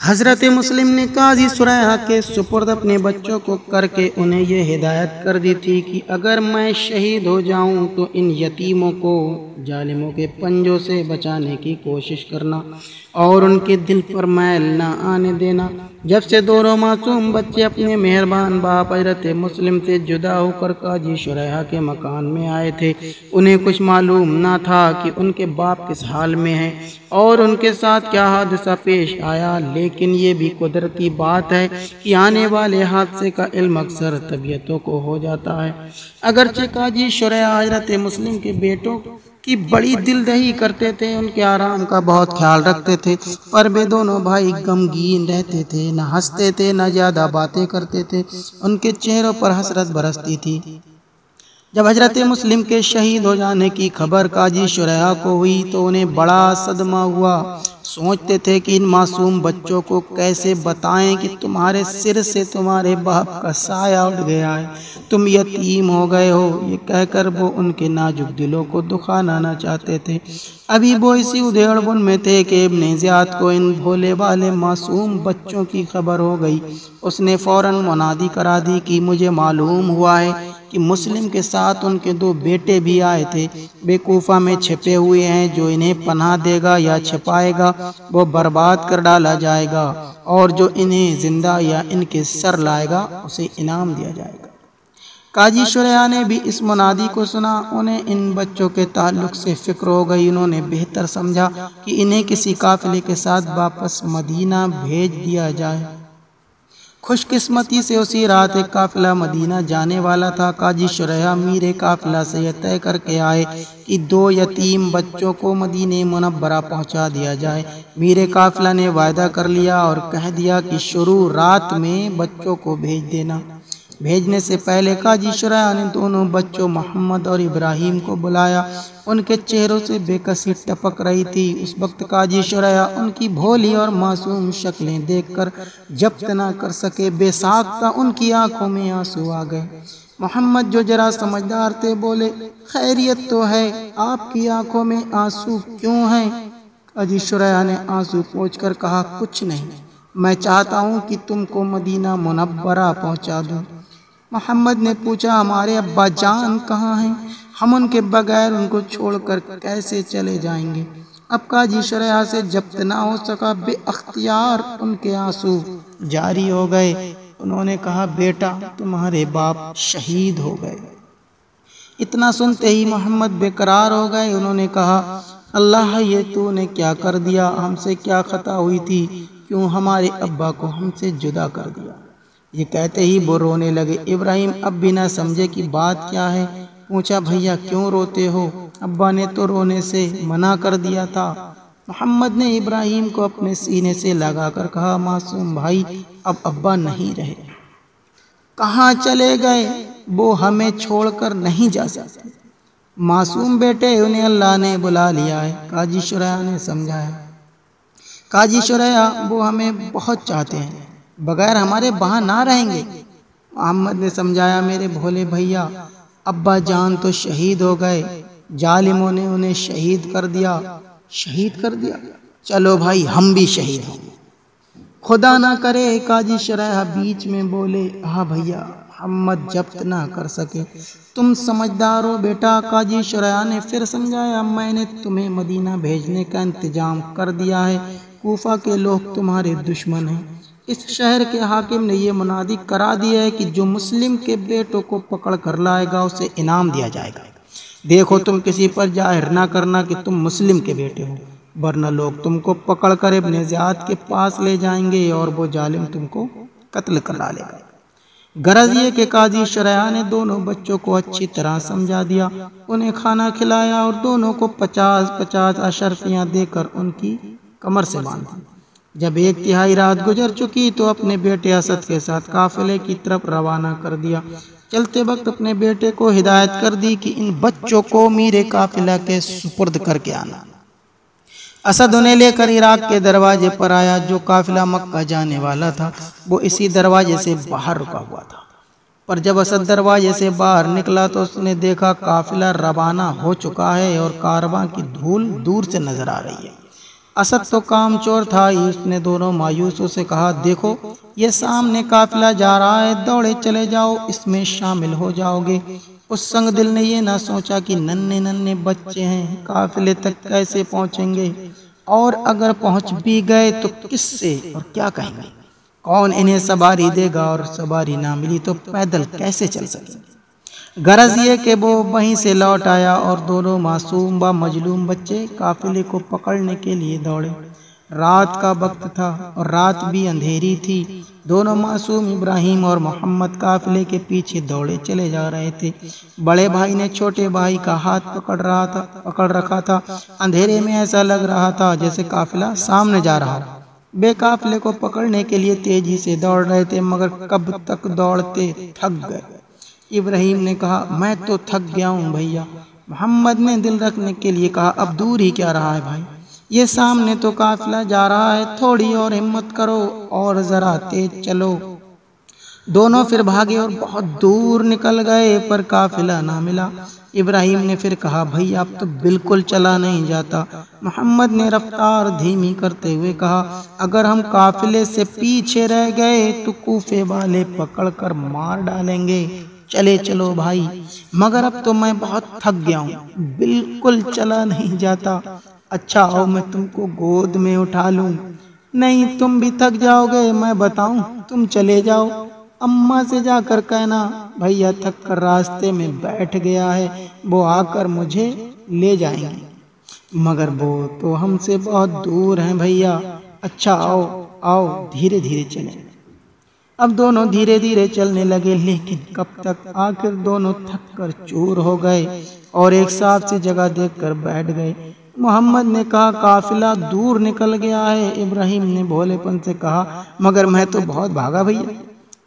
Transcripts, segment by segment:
حضرت مسلم نے قاضی سریحہ کے سپرد اپنے بچوں کو کر کے انہیں یہ ہدایت کر دی تھی کہ اگر میں شہید ہو جاؤں تو ان یتیموں کو ظالموں کے پنجوں سے بچانے کی کوشش کرنا اور ان کے دل پر میل نہ آنے دینا۔ جب سے دونوں معصوم بچے اپنے مہربان باپ حضرت مسلم سے جدا ہو کر قاضی سریحہ کے مکان میں آئے تھے، انہیں کچھ معلوم نہ تھا کہ ان کے باپ کس حال میں ہیں اور ان کے ساتھ کیا حادثہ پیش آیا، لیکن یہ بھی قدرتی بات ہے کہ آنے والے حادثے کا علم اکثر طبیعتوں کو ہو جاتا ہے۔ اگرچہ قاضی سریحہ حضرت مسلم کے بیٹوں کی بڑی دل دہی کرتے تھے، ان کے آرام کا بہت خیال رکھتے تھے، پر وہ دونوں بھائی غمگین رہتے تھے، نہ ہنستے تھے نہ زیادہ باتیں کرتے تھے، ان کے چہروں پر حسرت برستی تھی۔ جب حضرت مسلم کے شہید ہو جانے کی خبر قاضی سریحہ کو ہوئی تو انہیں بڑا صدمہ ہوا۔ سوچتے تھے کہ ان معصوم بچوں کو کیسے بتائیں کہ تمہارے سر سے تمہارے باپ کا سایہ اٹھ گیا ہے، تم یتیم ہو گئے ہو۔ یہ کہہ کر وہ ان کے نازک دلوں کو دکھانا نہ چاہتے تھے۔ ابھی وہ اسی ادھیڑ بن میں تھے کہ ابن زیاد کو ان بھولے والے معصوم بچوں کی خبر ہو گئی۔ اس نے فوراً منادی کرا دی کہ مجھے معلوم ہوا ہے کہ مسلم کے ساتھ ان کے 2 بیٹے بھی آئے تھے، وہ کوفہ میں چھپے ہوئے ہیں، جو انہیں پناہ دے گا یا چھپائے گا وہ برباد کر ڈالا جائے گا، اور جو انہیں زندہ یا ان کے سر لائے گا اسے انعام دیا جائے گا۔ قاضی سریحہ نے بھی اس منادی کو سنا، انہیں ان بچوں کے تعلق سے فکر ہو گئی۔ انہوں نے بہتر سمجھا کہ انہیں کسی قافلے کے ساتھ واپس مدینہ بھیج دیا جائے۔ خوش قسمتی سے اسی رات ایک قافلہ مدینہ جانے والا تھا۔ قاضی سریحہ میرے قافلہ سے یہ طے کر کے آئے کہ 2 یتیم بچوں کو مدینہ منورہ پہنچا دیا جائے۔ میرے قافلہ نے وعدہ کر لیا اور کہہ دیا کہ شروع رات میں بچوں کو بھیج دینا۔ بھیجنے سے پہلے قاضی سریحہ نے دونوں بچوں محمد اور ابراہیم کو بلایا۔ ان کے چہروں سے بے کسی ٹپک رہی تھی۔ اس وقت قاضی سریحہ ان کی بھولی اور معصوم شکلیں دیکھ کر ضبط نہ کر سکے، بے ساختہ ان کی آنکھوں میں آنسو آ گئے۔ محمد جو ذرا سمجھدار تھے بولے، خیریت تو ہے، آپ کی آنکھوں میں آنسو کیوں ہیں؟ قاضی سریحہ نے آنسو پوچھ کر کہا، کچھ نہیں، میں چاہتا ہوں کہ تم کو مدینہ منورہ پہنچا دوں۔ محمد نے پوچھا، ہمارے ابا جان کہاں ہیں؟ ہم ان کے بغیر ان کو چھوڑ کر کیسے چلے جائیں گے؟ اب قاضی سریحہ سے ضبط نہ ہو سکا، بے اختیار ان کے آنسو جاری ہو گئے۔ انہوں نے کہا، بیٹا تمہارے باپ شہید ہو گئے۔ اتنا سنتے ہی محمد بے قرار ہو گئے۔ انہوں نے کہا، اللہ یہ تو نے کیا کر دیا؟ ہم سے کیا خطا ہوئی تھی؟ کیوں ہمارے ابا کو ہم سے جدا کر دیا؟ یہ کہتے ہی وہ رونے لگے۔ ابراہیم اب بھی نہ سمجھے کہ بات کیا ہے، پوچھا، بھیا کیوں روتے ہو؟ ابا نے تو رونے سے منع کر دیا تھا۔ محمد نے ابراہیم کو اپنے سینے سے لگا کر کہا، معصوم بھائی اب ابا نہیں رہے، کہاں چلے گئے؟ وہ ہمیں چھوڑ کر نہیں جا سکتے۔ معصوم بیٹے انہیں اللہ نے بلا لیا ہے، قاضی سریحہ نے سمجھایا۔ قاضی سریحہ وہ ہمیں بہت چاہتے ہیں، بغیر ہمارے وہاں نہ رہیں گے۔ محمد نے سمجھایا، میرے بھولے بھیا، ابا جان تو شہید ہو گئے، ظالموں نے انہیں شہید کر دیا۔ شہید کر دیا؟ چلو بھائی ہم بھی شہید ہوں گے۔ خدا نہ کرے، قاضی سریحہ بیچ میں بولے، ہاں بھیا، محمد ضبط نہ کر سکے، تم سمجھدار ہو بیٹا۔ قاضی سریحہ نے پھر سمجھایا، میں نے تمہیں مدینہ بھیجنے کا انتظام کر دیا ہے، کوفہ کے لوگ تمہارے دشمن ہیں۔ اس شہر کے حاکم نے یہ منادی کرا دیا ہے کہ جو مسلم کے بیٹوں کو پکڑ کر لائے گا اسے انعام دیا جائے گا۔ دیکھو تم کسی پر ظاہر نہ کرنا کہ تم مسلم کے بیٹے ہو، ورنہ لوگ تم کو پکڑ کر ابن زیاد کے پاس لے جائیں گے اور وہ ظالم تم کو قتل کر ڈالے گا۔ غرض یہ کہ قاضی سریحہ نے دونوں بچوں کو اچھی طرح سمجھا دیا، انہیں کھانا کھلایا اور دونوں کو 50 اشرفیاں دے کر ان کی کمر سے باندھ دی۔ جب 1/3 رات گزر چکی تو اپنے بیٹے اسد کے ساتھ قافلے کی طرف روانہ کر دیا۔ چلتے وقت اپنے بیٹے کو ہدایت کر دی کہ ان بچوں کو میرے قافلہ کے سپرد کر کے آنا۔ اسد انہیں لے کر عراق کے دروازے پر آیا۔ جو قافلہ مکہ جانے والا تھا وہ اسی دروازے سے باہر رکا ہوا تھا، پر جب اسد دروازے سے باہر نکلا تو اس نے دیکھا قافلہ روانہ ہو چکا ہے اور کارواں کی دھول دور سے نظر آ رہی ہے۔ اسد تو کام چور تھا ہی، اس نے دونوں مایوسوں سے کہا دیکھو یہ سامنے قافلہ جا رہا ہے، دوڑے چلے جاؤ، اس میں شامل ہو جاؤ گے۔ اس سنگ دل نے یہ نہ سوچا کہ ننھے ننھے بچے ہیں، قافلے تک کیسے پہنچیں گے، اور اگر پہنچ بھی گئے تو کس سے اور کیا کہیں گے، کون انہیں سواری دے گا، اور سواری نہ ملی تو پیدل کیسے چل سکیں گے۔ غرض یہ کہ وہ وہیں سے لوٹ آیا اور دونوں معصوم و مظلوم بچے قافلے کو پکڑنے کے لیے دوڑے۔ رات کا وقت تھا اور رات بھی اندھیری تھی۔ دونوں معصوم ابراہیم اور محمد قافلے کے پیچھے دوڑے چلے جا رہے تھے۔ بڑے بھائی نے چھوٹے بھائی کا ہاتھ پکڑ رکھا تھا۔ اندھیرے میں ایسا لگ رہا تھا جیسے قافلہ سامنے جا رہا ہو۔ بے قافلے کو پکڑنے کے لیے تیزی سے دوڑ رہے تھے، مگر کب تک دوڑتے تھک گئے۔ ابراہیم نے کہا میں تو تھک گیا ہوں بھیا۔ محمد نے دل رکھنے کے لیے کہا اب دور ہی کیا رہا ہے بھائی، یہ سامنے تو قافلہ جا رہا ہے، تھوڑی اور ہمت کرو اور ذرا تیز چلو۔ دونوں پھر بھاگے اور بہت دور نکل گئے، پر قافلہ نہ ملا۔ ابراہیم نے پھر کہا بھائی اب تو بالکل چلا نہیں جاتا۔ محمد نے رفتار دھیمی کرتے ہوئے کہا اگر ہم قافلے سے پیچھے رہ گئے تو کوفے والے پکڑ کر مار ڈالیں گے، چلے چلو بھائی، مگر اب تو میں بہت تھک گیا ہوں، بالکل چلا نہیں جاتا۔ اچھا آؤ میں تم کو گود میں اٹھا لوں۔ نہیں تم بھی تھک جاؤ گے، میں بتاؤں تم چلے جاؤ، اماں سے جا کر کہنا بھیا تھک کر راستے میں بیٹھ گیا ہے، وہ آ کر مجھے لے جائیں گے، مگر وہ تو ہم سے بہت دور ہیں بھیا۔ اچھا آؤ آؤ دھیرے دھیرے چلیں۔ اب دونوں دھیرے دھیرے چلنے لگے، لیکن کب تک، آخر دونوں تھک کر چور ہو گئے اور ایک صاف سی جگہ دیکھ کر بیٹھ گئے۔ محمد نے کہا قافلہ دور نکل گیا ہے۔ ابراہیم نے بھولے پن سے کہا مگر میں تو بہت بھاگا بھیا۔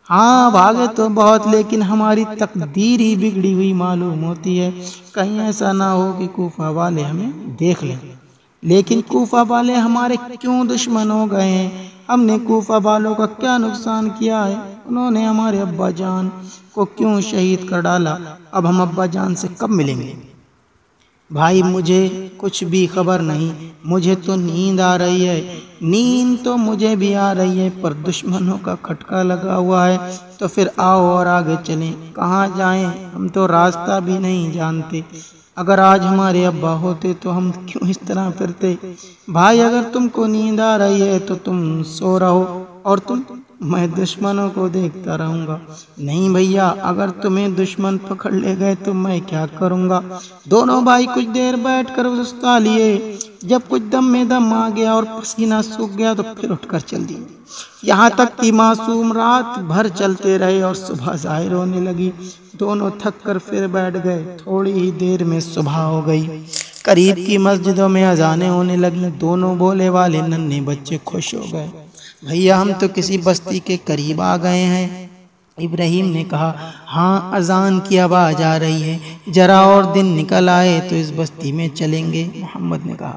ہاں بھاگے تو بہت، لیکن ہماری تقدیر ہی بگڑی ہوئی معلوم ہوتی ہے، کہیں ایسا نہ ہو کہ کوفہ والے ہمیں دیکھ لیں۔ لیکن کوفہ والے ہمارے کیوں دشمن ہو گئے ہیں؟ ہم نے کوفہ والوں کا کیا نقصان کیا ہے؟ انہوں نے ہمارے ابا جان کو کیوں شہید کر ڈالا؟ اب ہم ابا جان سے کب ملیں گے؟ بھائی مجھے کچھ بھی خبر نہیں، مجھے تو نیند آ رہی ہے۔ نیند تو مجھے بھی آ رہی ہے، پر دشمنوں کا کھٹکا لگا ہوا ہے، تو پھر آؤ اور آگے چلیں۔ کہاں جائیں؟ ہم تو راستہ بھی نہیں جانتے۔ اگر آج ہمارے ابا ہوتے تو ہم کیوں اس طرح پھرتے؟ بھائی اگر تم کو نیند آ رہی ہے تو تم سو رہو، اور میں دشمنوں کو دیکھتا رہوں گا۔ نہیں بھیا، اگر تمہیں دشمن پکڑ لے گئے تو میں کیا کروں گا؟ دونوں بھائی کچھ دیر بیٹھ کر سستا لیے، جب کچھ دم میں دم آ گیا اور پسینہ سوکھ گیا تو پھر اٹھ کر چل دیے، یہاں تک کہ معصوم رات بھر چلتے رہے اور صبح ظاہر ہونے لگی۔ دونوں تھک کر پھر بیٹھ گئے، تھوڑی ہی دیر میں صبح ہو گئی۔ قریب کی مسجدوں میں اذانیں ہونے لگیں۔ دونوں بولے والے ننھے بچے خوش ہو گئے، بھیا ہم تو کسی بستی کے قریب آ گئے ہیں۔ ابراہیم نے کہا ہاں اذان کی آواز آ رہی ہے، ذرا اور دن نکل آئے تو اس بستی میں چلیں گے۔ محمد نے کہا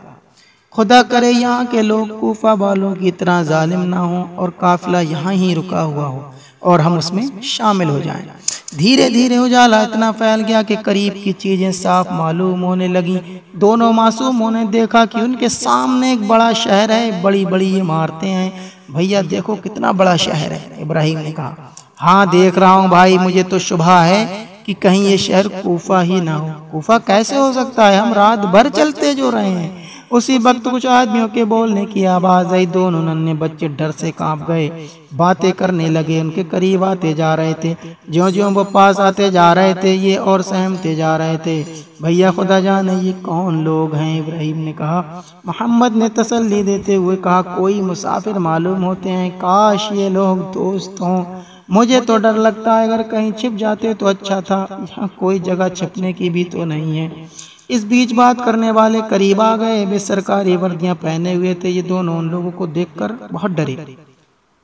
خدا کرے یہاں کے لوگ کوفہ والوں کی طرح ظالم نہ ہوں اور قافلہ یہاں ہی رکا ہوا ہو اور ہم اس میں شامل ہو جائیں۔ دھیرے دھیرے اجالا اتنا پھیل گیا کہ قریب کی چیزیں صاف معلوم ہونے لگیں۔ دونوں معصوموں نے دیکھا کہ ان کے سامنے ایک بڑا شہر ہے، بڑی بڑی عمارتیں ہیں۔ بھیا دیکھو کتنا بڑا شہر ہے۔ ابراہیم نے کہا ہاں دیکھ رہا ہوں بھائی، مجھے تو شبہ ہے کہ کہیں یہ شہر کوفہ ہی نہ ہو۔ کوفہ کیسے ہو سکتا ہے؟ ہم رات بھر چلتے جو رہے ہیں۔ اسی وقت کچھ آدمیوں کے بولنے کی آواز آئی۔ دونوں ننھے بچے ڈر سے کانپ گئے، باتیں کرنے لگے، ان کے قریب آتے جا رہے تھے۔ جوں جوں وہ پاس آتے جا رہے تھے یہ اور سہمتے جا رہے تھے۔ بھیا خدا جانے یہ کون لوگ ہیں؟ ابراہیم نے کہا۔ محمد نے تسلی دیتے ہوئے کہا کوئی مسافر معلوم ہوتے ہیں، کاش یہ لوگ دوست ہوں۔ مجھے تو ڈر لگتا ہے، اگر کہیں چھپ جاتے تو اچھا تھا، یہاں کوئی جگہ چھپنے کی بھی تو نہیں ہے۔ اس بیچ بات کرنے والے قریب آ گئے، وہ سرکاری وردیاں پہنے ہوئے تھے۔ یہ دونوں ان لوگوں کو دیکھ کر بہت ڈرے۔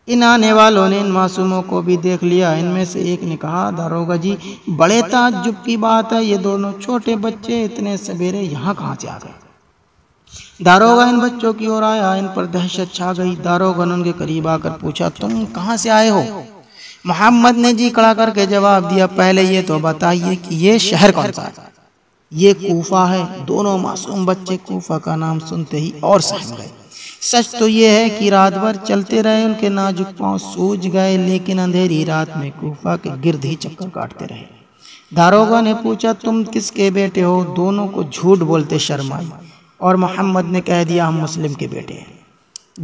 ان آنے والوں نے ان معصوموں کو بھی دیکھ لیا۔ ان میں سے ایک نے کہا داروغہ جی بڑے تعجب کی بات ہے، یہ دونوں چھوٹے بچے اتنے سویرے یہاں کہاں سے آ گئے؟ داروغہ ان بچوں کی اور آیا، ان پر دہشت چھا گئی۔ داروغہ نے ان کے قریب آ کر پوچھا تم کہاں سے آئے ہو؟ محمد نے جی کڑا کر کے جواب دیا پہلے یہ تو بتائیے کہ یہ شہر کون سا ہے؟ یہ کوفہ ہے۔ دونوں معصوم بچے کوفہ کا نام سنتے ہی اور سہم گئے۔ سچ تو یہ ہے کہ رات بھر چلتے رہے، ان کے نازک پاؤں سوج گئے، لیکن اندھیری رات میں کوفہ کے گرد ہی چکر کاٹتے رہے۔ داروغہ نے پوچھا تم کس کے بیٹے ہو؟ دونوں کو جھوٹ بولتے شرم آئی اور محمد نے کہہ دیا ہم مسلم کے بیٹے ہیں۔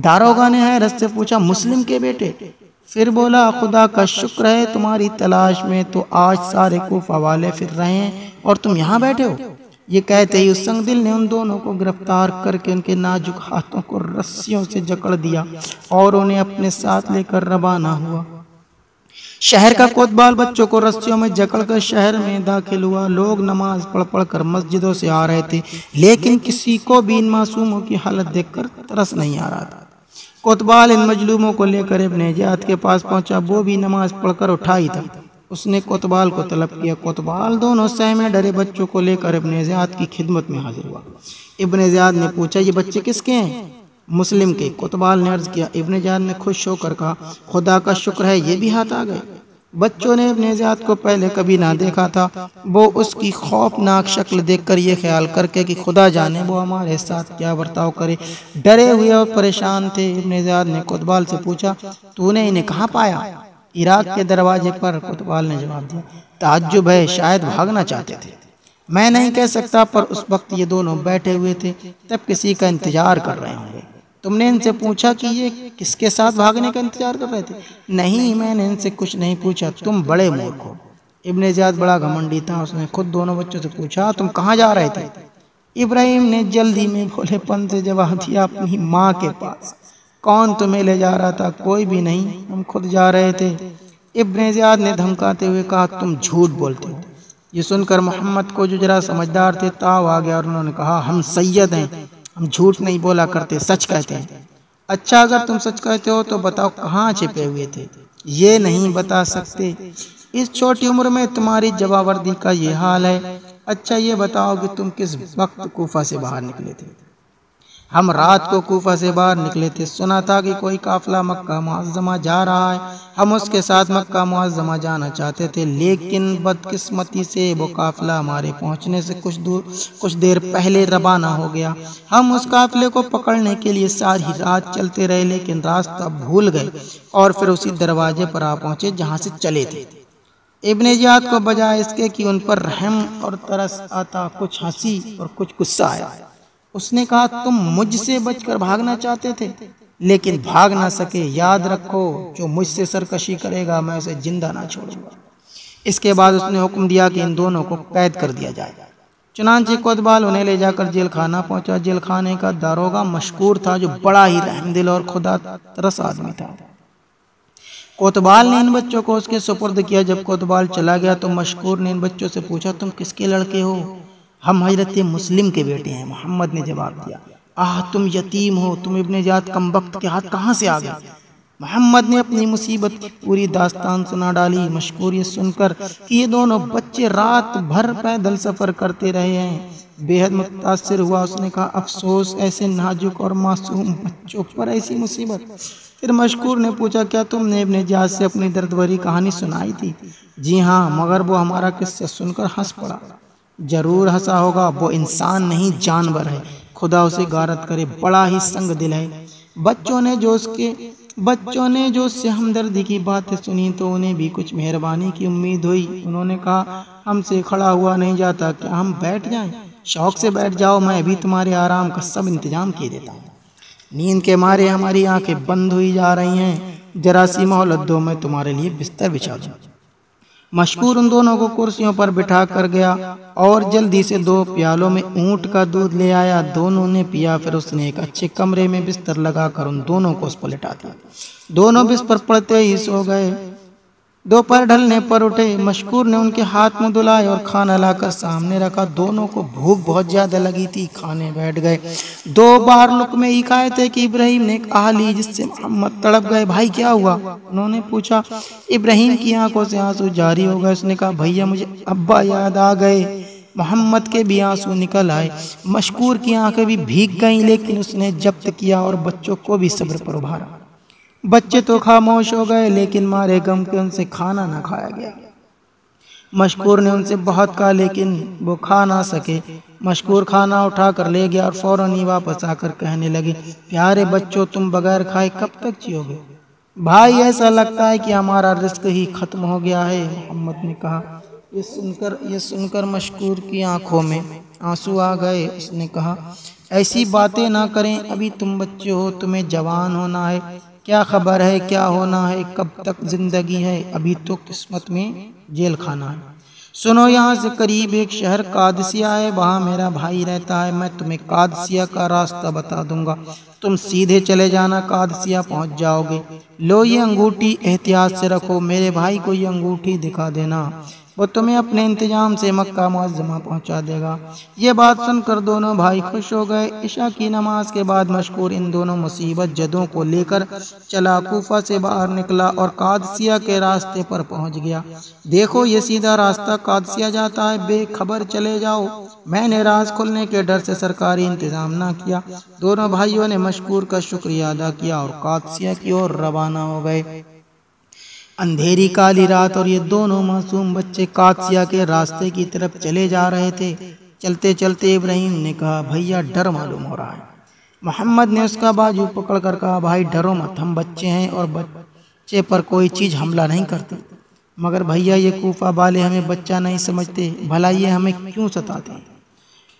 داروغہ نے حیرت سے پوچھا مسلم کے بیٹے؟ پھر بولا خدا کا شکر ہے تمہاری تلاش میں تو آج سارے کوفہ والے پھر رہے ہیں اور تم یہاں بیٹھے ہو۔ یہ کہتے ہی اس سنگ دل نے ان دونوں کو گرفتار کر کے ان کے نازک ہاتھوں کو رسیوں سے جکڑ دیا اور انہیں اپنے ساتھ لے کر روانہ ہوا۔ شہر کا کوتوال بچوں کو رسیوں میں جکڑ کر شہر میں داخل ہوا۔ لوگ نماز پڑھ پڑھ کر مسجدوں سے آ رہے تھے، لیکن کسی کو بھی ان معصوموں کی حالت دیکھ کر ترس نہیں آ رہا تھا۔ کوتوال ان مظلوموں کو لے کر ابن زیاد کے پاس پہنچا، وہ بھی نماز پڑھ کر اٹھا ہی تھا۔ اس نے کوتوال کو طلب کیا۔ کوتوال دونوں سہمے ڈرے بچوں کو لے کر ابن زیاد کی خدمت میں حاضر ہوا۔ ابن زیاد نے پوچھا یہ بچے کس کے ہیں؟ مسلم کے۔ کوتوال نے عرض کیا۔ ابن زیاد نے خوش ہو کر کہا خدا کا شکر ہے یہ بھی ہاتھ آ گئے۔ بچوں نے ابن زیاد کو پہلے کبھی نہ دیکھا تھا، وہ اس کی خوفناک شکل دیکھ کر یہ خیال کر کے کہ خدا جانے وہ ہمارے ساتھ کیا برتاؤ کرے، ڈرے ہوئے اور پریشان تھے۔ ابن زیاد نے کوتوال سے پوچھا تو نے انہیں کہاں پایا؟ عراق کے دروازے پر، کوتوال نے جواب دیا۔ تعجب ہے، شاید بھاگنا چاہتے تھے، میں نہیں کہہ سکتا، پر اس وقت یہ دونوں بیٹھے ہوئے تھے، تب کسی کا انتظار کر رہے ہوں گے۔ تم نے ان سے پوچھا کہ یہ کس کے ساتھ بھاگنے کا انتظار کر رہے تھے؟ نہیں، میں نے ان سے کچھ نہیں پوچھا، تم بڑے مورخ ہو۔ ابن زیاد بڑا گھمنڈی تھا، اس نے خود دونوں بچوں سے پوچھا تم کہاں جا رہے تھے؟ ابراہیم نے جلدی میں بھولے پن سے جواب دیا اپنی ماں کے پاس۔ کون تمہیں لے جا رہا تھا؟ کوئی بھی نہیں، ہم خود جا رہے تھے۔ ابن زیاد نے دھمکاتے ہوئے کہا تم جھوٹ بولتے ہو۔ یہ سن کر محمد کو جو ذرا سمجھدار تھے تاؤ آ گیا اور انہوں نے کہا ہم سید ہیں، ہم جھوٹ نہیں بولا کرتے، سچ کہتے ہیں۔ اچھا اگر تم سچ کہتے ہو تو بتاؤ کہاں چھپے ہوئے تھے؟ یہ نہیں بتا سکتے، اس چھوٹی عمر میں تمہاری جوابوردی کا یہ حال ہے۔ اچھا یہ بتاؤ کہ تم کس وقت کوفہ سے باہر نکلے تھے؟ ہم رات کو کوفہ سے باہر نکلے تھے، سنا تھا کہ کوئی قافلہ مکہ معظمہ جا رہا ہے، ہم اس کے ساتھ مکہ معظمہ جانا چاہتے تھے، لیکن بدقسمتی سے وہ قافلہ ہمارے پہنچنے سے کچھ دیر پہلے روانہ ہو گیا۔ ہم اس قافلے کو پکڑنے کے لیے ساری رات چلتے رہے، لیکن راستہ بھول گئے اور پھر اسی دروازے پر آ پہنچے جہاں سے چلے تھے۔ ابن زیاد کو بجائے اس کے کہ ان پر رحم اور ترس آتا، کچھ ہنسی اور کچھ غصہ آیا۔ اس نے کہا تم مجھ سے بچ کر بھاگنا چاہتے تھے، لیکن بھاگ نہ سکے، یاد رکھو جو مجھ سے سرکشی کرے گا میں اسے زندہ نہ چھوڑوں گا۔ اس کے بعد اس نے حکم دیا کہ ان دونوں کو قید کر دیا جائے۔ چنانچہ کوتوال انہیں لے جا کر جیل خانہ پہنچا۔ جیل خانے کا داروغہ مشکور تھا جو بڑا ہی رحم دل اور خدا ترس آدمی تھا۔ کوتوال نے ان بچوں کو اس کے سپرد کیا۔ جب کوتوال چلا گیا تو مشکور نے ان بچوں سے پوچھا تم کس کے لڑکے ہو؟ ہم حضرت مسلم کے بیٹے ہیں، محمد نے جواب دیا۔ آہ تم یتیم ہو، تم ابن زیاد کم وقت کے ہاتھ کہاں سے آ گئے؟ محمد نے اپنی مصیبت کی پوری داستان سنا ڈالی۔ مشکور یہ سن کر کہ یہ دونوں بچے رات بھر پیدل سفر کرتے رہے ہیں بے حد متاثر ہوا۔ اس نے کہا افسوس ایسے نازک اور معصوم بچوں پر ایسی مصیبت۔ پھر مشکور نے پوچھا کیا تم نے ابن زیاد سے اپنی درد بھری کہانی سنائی تھی؟ جی ہاں، مگر وہ ہمارا قصہ سن کر ہنس پڑا۔ ضرور ہنسا ہوگا، وہ انسان نہیں جانور ہے، خدا اسے غارت کرے، بڑا ہی سنگ دل ہے۔ بچوں نے جو اس سے ہمدردی کی باتیں سنی تو انہیں بھی کچھ مہربانی کی امید ہوئی۔ انہوں نے کہا ہم سے کھڑا ہوا نہیں جاتا، کیا ہم بیٹھ جائیں؟ شوق سے بیٹھ جاؤ، میں ابھی تمہارے آرام کا سب انتظام کیے دیتا ہوں۔ نیند کے مارے ہماری آنکھیں بند ہوئی جا رہی ہیں، ذرا سی مہلت دو، میں تمہارے لیے بستر بچھا دوں۔ مشکور ان دونوں کو کرسیوں پر بٹھا کر گیا اور جلدی سے 2 پیالوں میں اونٹ کا دودھ لے آیا۔ دونوں نے پیا، پھر اس نے ایک اچھے کمرے میں بستر لگا کر ان دونوں کو اس پر لٹا دیا۔ دونوں بستر پڑتے ہی سو گئے۔ دوپہر ڈھلنے پر اٹھے، مشکور نے ان کے ہاتھ منہ دھلائے اور کھانا لا کر سامنے رکھا۔ دونوں کو بھوک بہت زیادہ لگی تھی، کھانے بیٹھ گئے۔ 2 بار لقمے ہی کھائے تھے کہ ابراہیم نے ایک آہ لی جس سے محمد تڑپ گئے۔ بھائی کیا ہوا؟ انہوں نے پوچھا۔ ابراہیم کی آنکھوں سے آنسو جاری ہو گئے۔ اس نے کہا بھیا مجھے ابا یاد آ گئے۔ محمد کے بھی آنسو نکل آئے، مشکور کی آنکھیں بھی بھیگ گئیں، لیکن اس نے ضبط کیا اور بچوں کو بھی صبر پر ابھارا۔ بچے تو خاموش ہو گئے، لیکن مارے غم کے ان سے کھانا نہ کھایا گیا۔ مشکور نے ان سے بہت کہا لیکن وہ کھا نہ سکے۔ مشکور کھانا اٹھا کر لے گیا اور فوراً ہی واپس آ کر کہنے لگے، پیارے بچوں، تم بغیر کھائے کب تک جیو گے؟ بھائی ایسا لگتا ہے کہ ہمارا رزق ہی ختم ہو گیا ہے۔ محمد نے کہا۔ یہ سن کر مشکور کی آنکھوں میں آنسو آ گئے۔ اس نے کہا، ایسی باتیں نہ کریں، ابھی تم بچے ہو، تمہیں جوان ہونا ہے، کیا خبر ہے کیا ہونا ہے، کب تک زندگی ہے، ابھی تو قسمت میں جیل کھانا ہے۔ سنو، یہاں سے قریب ایک شہر قادسیہ ہے، وہاں میرا بھائی رہتا ہے، میں تمہیں قادسیہ کا راستہ بتا دوں گا، تم سیدھے چلے جانا، قادسیہ پہنچ جاؤ گے۔ لو یہ انگوٹھی احتیاط سے رکھو، میرے بھائی کو یہ انگوٹھی دکھا دینا، وہ تمہیں اپنے انتظام سے مکہ معظمہ پہنچا دے گا۔ یہ بات سن کر دونوں بھائی خوش ہو گئے۔ عشاء کی نماز کے بعد مشکور ان دونوں مصیبت جدوں کو لے کر چلا کوفہ سے باہر نکلا اور قادسیہ کے راستے پر پہنچ گیا۔ دیکھو، یہ سیدھا راستہ قادسیہ جاتا ہے، بے خبر چلے جاؤ، میں نے راز کھلنے کے ڈر سے سرکاری انتظام نہ کیا۔ دونوں بھائیوں نے مشکور کا شکریہ ادا کیا اور قادسیہ کی اور روانہ ہو گئے۔ اندھیری کالی رات اور یہ دونوں معصوم بچے قادسیہ کے راستے کی طرف چلے جا رہے تھے۔ چلتے چلتے ابراہیم نے کہا، بھیا ڈر معلوم ہو رہا ہے۔ محمد نے اس کا بازو پکڑ کر کہا، بھائی ڈرو مت، ہم بچے ہیں اور بچے پر کوئی چیز حملہ نہیں کرتی، مگر بھیا یہ کوفہ والے ہمیں بچہ نہیں سمجھتے، بھلا یہ ہمیں کیوں ستاتے ہیں؟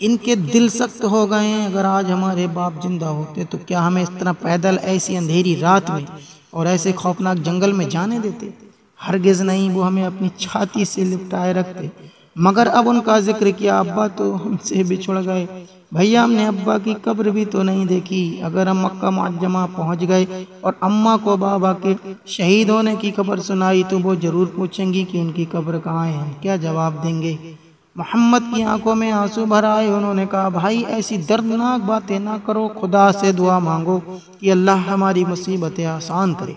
ان کے دل سخت ہو گئے ہیں، اگر آج ہمارے باپ زندہ ہوتے تو کیا ہمیں اس طرح پیدل ایسی اندھیری رات میں اور ایسے خوفناک جنگل میں جانے دیتے؟ ہرگز نہیں، وہ ہمیں اپنی چھاتی سے لپٹائے رکھتے۔ مگر اب ان کا ذکر کیا، ابا تو ہم سے بچھڑ گئے، بھیا ہم نے ابا کی قبر بھی تو نہیں دیکھی۔ اگر ہم مکہ معظمہ پہنچ گئے اور اماں کو بابا کے شہید ہونے کی خبر سنائی تو وہ ضرور پوچھیں گی کہ ان کی قبر کہاں ہے، ہم کیا جواب دیں گے؟ محمد کی آنکھوں میں آنسو بھر آئے۔ انہوں نے کہا، بھائی ایسی دردناک باتیں نہ کرو، خدا سے دعا مانگو کہ اللہ ہماری مصیبتیں آسان کرے۔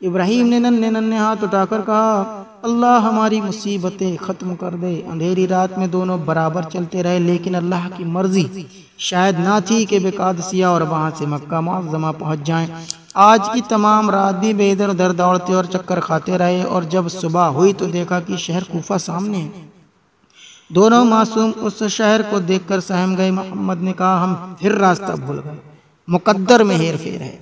ابراہیم نے ننھے ہاتھ اٹھا کر کہا، اللہ ہماری مصیبتیں ختم کر دے۔ اندھیری رات میں دونوں برابر چلتے رہے، لیکن اللہ کی مرضی شاید نہ تھی کہ وہ قادسیہ اور وہاں سے مکہ معظمہ پہنچ جائیں۔ آج کی تمام رات بھی وہ ادھر ادھر دوڑتے اور چکر کھاتے رہے، اور جب صبح ہوئی تو دیکھا کہ شہر کوفہ سامنے ہے۔ دونوں معصوم اس شہر کو دیکھ کر سہم گئے۔ محمد نے کہا، ہم پھر راستہ بھول گئے، مقدر میں ہیر پھیر ہے،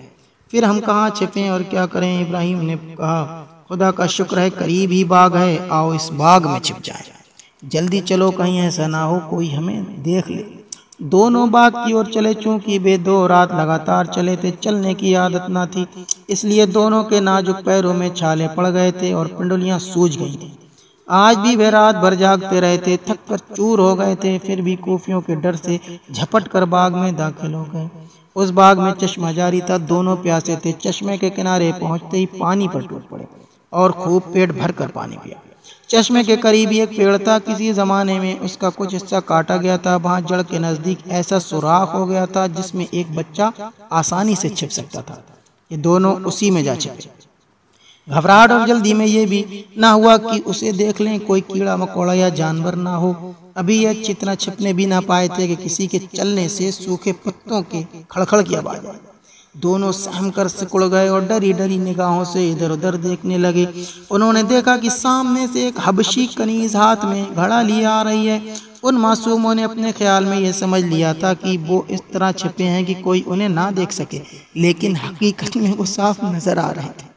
پھر ہم کہاں چھپیں اور کیا کریں؟ ابراہیم نے کہا، خدا کا شکر ہے قریب ہی باغ ہے، آؤ اس باغ میں چھپ جائیں، جلدی چلو، کہیں ایسا نہ ہو کوئی ہمیں دیکھ لے۔ دونوں باغ کی اور چلے، چونکہ وہ 2 رات لگاتار چلے تھے، چلنے کی عادت نہ تھی، اس لیے دونوں کے نازک پیروں میں چھالے پڑ گئے تھے اور پنڈلیاں سوج گئی تھیں۔ آج بھی وہ رات بھر جاگتے رہے تھے، تھک کر چور ہو گئے تھے، پھر بھی کوفیوں کے ڈر سے جھپٹ کر باغ میں داخل ہو گئے۔ اس باغ میں چشمہ جاری تھا، دونوں پیاسے تھے۔ چشمے کے کنارے پہنچتے ہی پانی پر ٹوٹ پڑے اور خوب پیٹ بھر کر پانی پیا۔ چشمے کے قریب ایک پیڑ تھا، کسی زمانے میں اس کا کچھ حصہ کاٹا گیا تھا، وہاں جڑ کے نزدیک ایسا سوراخ ہو گیا تھا جس میں ایک بچہ آسانی سے چھپ سکتا تھا۔ یہ دونوں اسی میں جا چھپے۔ گھبراہٹ اور جلدی میں یہ بھی نہ ہوا کہ اسے دیکھ لیں، کوئی کیڑا مکوڑا یا جانور نہ ہو۔ ابھی یہ اچھی طرح چھپنے بھی نہ پائے تھے کہ کسی کے چلنے سے سوکھے پتوں کے کھڑکھڑ کی آواز آئی۔ دونوں سہم کر سکڑ گئے اور ڈری ڈری نگاہوں سے ادھر ادھر دیکھنے لگے۔ انہوں نے دیکھا کہ سامنے سے ایک حبشی کنیز ہاتھ میں گھڑا لیے آ رہی ہے۔ ان معصوموں نے اپنے خیال میں یہ سمجھ لیا تھا کہ وہ اس طرح چھپے ہیں کہ کوئی انہیں نہ دیکھ سکے، لیکن حقیقت میں وہ صاف نظر آ رہے تھے۔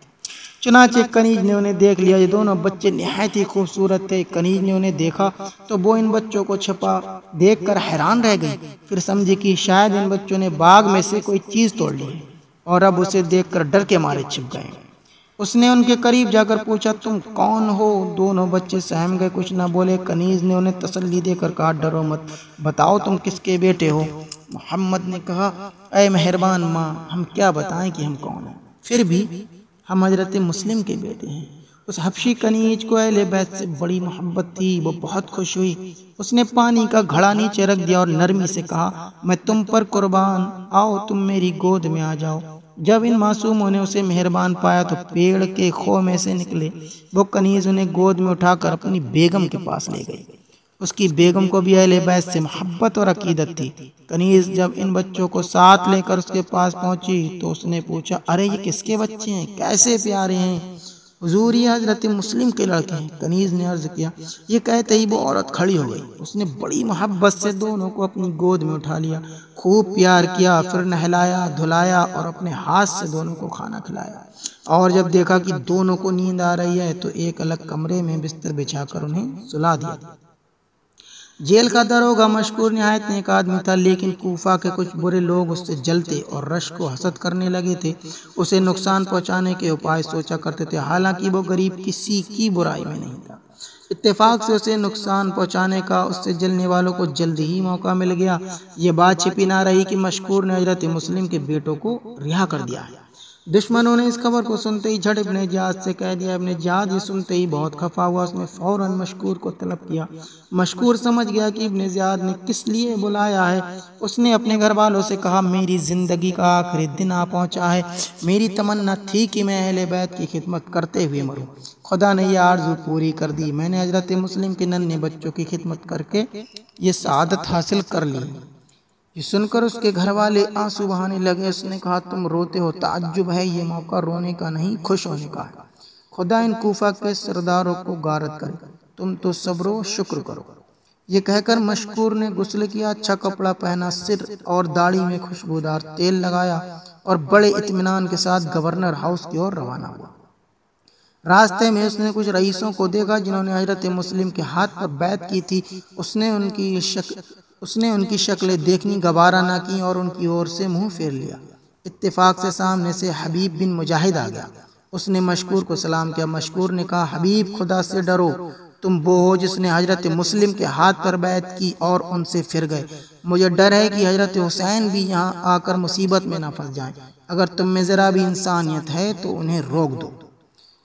چنانچہ کنیز نے انہیں دیکھ لیا۔ یہ دونوں بچے نہایت ہی خوبصورت تھے۔ کنیز نے انہیں دیکھا تو وہ ان بچوں کو چھپا دیکھ کر حیران رہ گئی، پھر سمجھی کہ شاید ان بچوں نے باغ میں سے کوئی چیز توڑ لی ہے اور اب اسے دیکھ کر ڈر کے مارے چھپ گئے۔ اس نے ان کے قریب جا کر پوچھا، تم کون ہو؟ دونوں بچے سہم گئے، کچھ نہ بولے۔ کنیز نے انہیں تسلی دے کر کہا، ڈرو مت، بتاؤ تم کس کے بیٹے ہو؟ محمد نے کہا، اے مہربان ماں، ہم کیا بتائیں کہ ہم کون ہیں، پھر بھی ہم حضرت مسلم کے بیٹے ہیں۔ اس حبشی کنیز کو اہل بیت سے بڑی محبت تھی، وہ بہت خوش ہوئی۔ اس نے پانی کا گھڑا نیچے رکھ دیا اور نرمی سے کہا، میں تم پر قربان، آؤ تم میری گود میں آ جاؤ۔ جب ان معصوموں نے اسے مہربان پایا تو پیڑ کے خو میں سے نکلے۔ وہ کنیز انہیں گود میں اٹھا کر اپنی بیگم کے پاس لے گئی۔ اس کی بیگم کو بھی اہل بیت سے محبت اور عقیدت تھی۔ کنیز جب ان بچوں کو ساتھ لے کر اس کے پاس پہنچی تو اس نے پوچھا، ارے یہ کس کے بچے ہیں، کیسے پیارے ہیں؟ حضور یہ حضرت مسلم کے لڑکے ہیں۔ کنیز نے عرض کیا۔ یہ کہتے ہی وہ عورت کھڑی ہو گئی۔ اس نے بڑی محبت سے دونوں کو اپنی گود میں اٹھا لیا، خوب پیار کیا، پھر نہلایا دھلایا اور اپنے ہاتھ سے دونوں کو کھانا کھلایا، اور جب دیکھا کہ دونوں کو نیند آ رہی ہے تو ایک الگ کمرے میں بستر بچھا کر انہیں سلا دیا۔ جیل کا داروغہ مشکور نہایت نیک آدمی تھا، لیکن کوفہ کے کچھ برے لوگ اس سے جلتے اور رشک و حسد کرنے لگے تھے۔ اسے نقصان پہنچانے کے اپائے سوچا کرتے تھے، حالانکہ وہ غریب کسی کی برائی میں نہیں تھا۔ اتفاق سے اسے نقصان پہنچانے کا اس سے جلنے والوں کو جلد ہی موقع مل گیا۔ یہ بات چھپی نہ رہی کہ مشکور نے حضرت مسلم کے بیٹوں کو رہا کر دیا ہے۔ دشمنوں نے اس خبر کو سنتے ہی جھٹ ابن زیاد سے کہہ دیا۔ ابن زیاد یہ سنتے ہی بہت خفا ہوا، اس نے فوراً مشکور کو طلب کیا۔ مشکور سمجھ گیا کہ ابن زیاد نے کس لیے بلایا ہے۔ اس نے اپنے گھر والوں سے کہا، میری زندگی کا آخری دن آ پہنچا ہے، میری تمنا تھی کہ میں اہل بیت کی خدمت کرتے ہوئے مروں، خدا نے یہ آرزو پوری کر دی، میں نے حضرت مسلم کے ننھے بچوں کی خدمت کر کے یہ سعادت حاصل کر لی۔ یہ سن کر اس کے گھر والے آنسو بہانے لگے۔ اس نے کہا، تم روتے ہو، تعجب ہے، یہ موقع رونے کا نہیں خوش ہونے کا ہے، خدا ان کوفہ کے سرداروں کو غارت کرے، تم تو صبر و شکر کرو۔ یہ کہہ کر مشکور نے غسل کیا، اچھا کپڑا پہنا، سر اور داڑھی میں خوشبودار تیل لگایا اور بڑے اطمینان کے ساتھ گورنر ہاؤس کی اور روانہ ہوا۔ راستے میں اس نے کچھ رئیسوں کو دیکھا جنہوں نے حضرت مسلم کے ہاتھ پر بیعت کی تھی۔ اس نے ان کی شکلیں دیکھنی گوارا نہ کی اور ان کی اور سے منہ پھیر لیا۔ اتفاق سے سامنے سے حبیب بن مجاہد آ گیا۔ اس نے مشکور کو سلام کیا۔ مشکور نے کہا، حبیب، خدا سے ڈرو، تم وہ ہو جس نے حضرت مسلم کے ہاتھ پر بیعت کی اور ان سے پھر گئے۔ مجھے ڈر ہے کہ حضرت حسین بھی یہاں آ کر مصیبت میں نہ پھنس جائیں، اگر تم میں ذرا بھی انسانیت ہے تو انہیں روک دو۔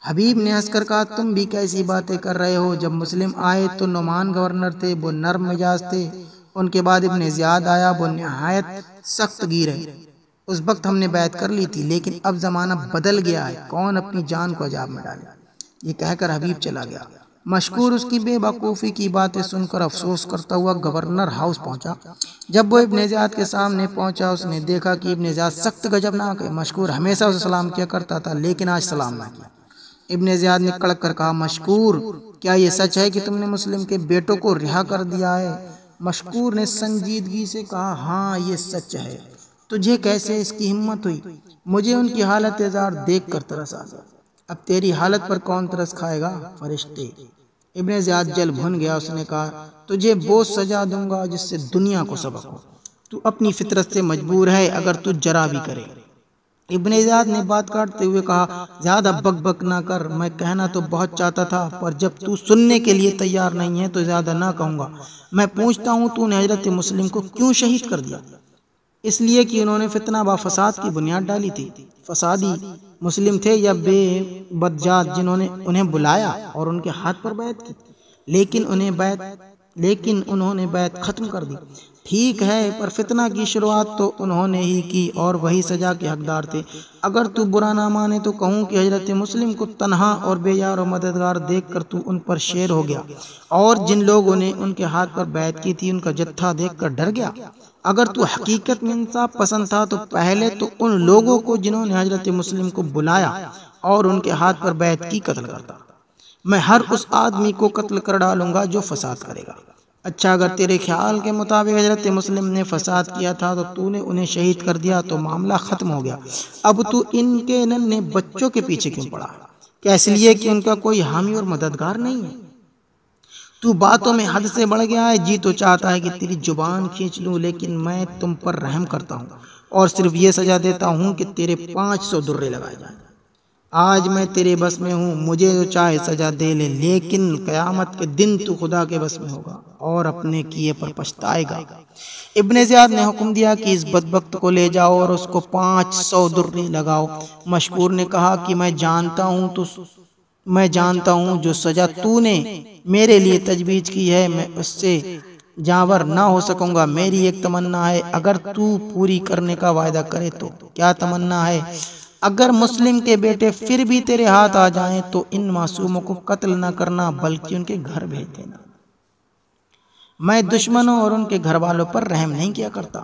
حبیب نے ہنس کر کہا، تم بھی کیسی باتیں کر رہے ہو؟ جب مسلم آئے تو نعمان گورنر تھے، وہ نرم مزاج تھے، ان کے بعد ابن زیاد آیا، وہ نہایت سخت گیر ہے، اس وقت ہم نے بیعت کر لی تھی، لیکن اب زمانہ بدل گیا ہے، کون اپنی جان کو عذاب میں ڈالے۔ یہ کہہ کر حبیب چلا گیا۔ مشکور اس کی بے وقوفی کی باتیں سن کر افسوس کرتا ہوا گورنر ہاؤس پہنچا۔ جب وہ ابن زیاد کے سامنے پہنچا، اس نے دیکھا کہ ابن زیاد سخت غضبناک ہے۔ مشکور ہمیشہ اسے سلام کیا کرتا تھا، لیکن آج سلام نہ کیا۔ ابن زیاد نے کڑک کر کہا، مشکور، کیا یہ سچ ہے کہ تم نے مسلم کے بیٹوں کو رہا کر دیا ہے؟ مشکور نے سنجیدگی سے کہا، ہاں یہ سچ ہے۔ تجھے کیسے اس کی ہمت ہوئی؟ مجھے ان کی حالت زار دیکھ کر ترس آ گیا۔ اب تیری حالت پر کون ترس کھائے گا؟ فرشتے۔ ابن زیاد جل بھن گیا۔ اس نے کہا، تجھے وہ سزا دوں گا جس سے دنیا کو سبق ہو۔ تو اپنی فطرت سے مجبور ہے، اگر تو جرا بھی کرے۔ ابن زیاد نے بات کاٹتے ہوئے کہا، زیادہ بک بک نہ کر، میں کہنا تو بہت چاہتا تھا، پر جب تو سننے کے لیے تیار نہیں ہے تو زیادہ نہ کہوں گا۔ میں پوچھتا ہوں، تو نے حضرت مسلم کو کیوں شہید کر دیا؟ اس لیے کہ انہوں نے فتنہ و فساد کی بنیاد ڈالی تھی۔ فسادی مسلم تھے یا بے بدجات جنہوں نے انہیں بلایا اور ان کے ہاتھ پر بیعت کی، لیکن انہوں نے بیعت ختم کر دی۔ ٹھیک ہے، پر فتنہ کی شروعات تو انہوں نے ہی کی اور وہی سزا کے حقدار تھے۔ اگر تو برا نہ مانے تو کہوں کہ حضرت مسلم کو تنہا اور بے یار و مددگار دیکھ کر تو ان پر شیر ہو گیا، اور جن لوگوں نے ان کے ہاتھ پر بیعت کی تھی ان کا جتھا دیکھ کر ڈر گیا۔ اگر تو حقیقت میں انصاف پسند تھا تو پہلے تو ان لوگوں کو جنہوں نے حضرت مسلم کو بلایا اور ان کے ہاتھ پر بیعت کی قتل کرتا۔ میں ہر اس آدمی کو قتل کر ڈالوں گا جو فساد کرے گا۔ اچھا، اگر تیرے خیال کے مطابق حضرت مسلم نے فساد کیا تھا تو نے انہیں شہید کر دیا تو معاملہ ختم ہو گیا۔ اب تو ان کے ننھے بچوں کے پیچھے کیوں پڑا؟ کیا اس لیے کہ ان کا کوئی حامی اور مددگار نہیں ہے؟ تو باتوں میں حد سے بڑھ گیا ہے۔ جی تو چاہتا ہے کہ تیری زبان کھینچ لوں، لیکن میں تم پر رحم کرتا ہوں اور صرف یہ سزا دیتا ہوں کہ تیرے 500 درے لگائے جائیں۔ آج میں تیرے بس میں ہوں، مجھے جو چاہے سزا دے لے، لیکن قیامت کے دن تو خدا کے بس میں ہوگا اور اپنے کیے پر پچھتائے گا۔ ابن زیاد نے حکم دیا کہ اس بدبخت کو لے جاؤ اور اس کو 500 درے لگاؤ۔ مشکور نے کہا کہ میں جانتا ہوں جو سزا تو نے میرے لیے تجویز کی ہے میں اس سے جانور نہ ہو سکوں گا۔ میری ایک تمنا ہے، اگر تو پوری کرنے کا وعدہ کرے تو۔ کیا تمنا ہے؟ اگر مسلم کے بیٹے پھر بھی تیرے ہاتھ آ جائیں تو ان معصوموں کو قتل نہ کرنا بلکہ ان کے گھر بھیج دینا۔ میں دشمنوں اور ان کے گھر والوں پر رحم نہیں کیا کرتا۔